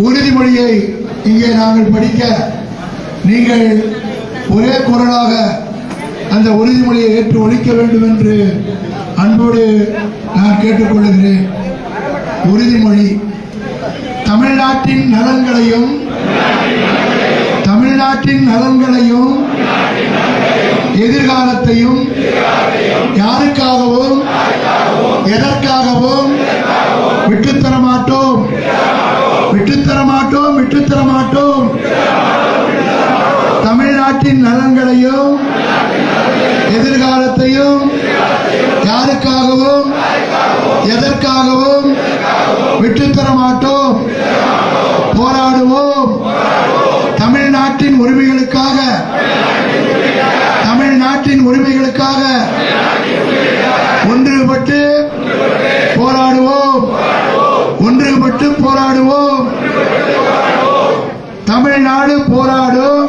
உறுதிமொழியை இங்கே நாங்கள் படிக்க நீங்கள் ஒரே குரலாக அந்த உறுதிமொழியை ஏற்று ஒழிக்க வேண்டும் என்று அன்போடு நான் கேட்டுக்கொள்கிறேன். உறுதிமொழி. தமிழ்நாட்டின் நலன்களையும் எதிர்காலத்தையும் யாருக்காகவும் எதற்காகவும் விட்டுத்தர மாட்டோம். தமிழ்நாட்டின் நலன்களையும் எதிர்காலத்தையும் யாருக்காகவும் எதற்காகவும் விட்டுத்தர மாட்டோம். போராடுவோம். தமிழ்நாட்டின் உரிமைகளுக்காக ஒன்றுபட்டு போராடுவோம். தமிழ்நாடு போராடும்.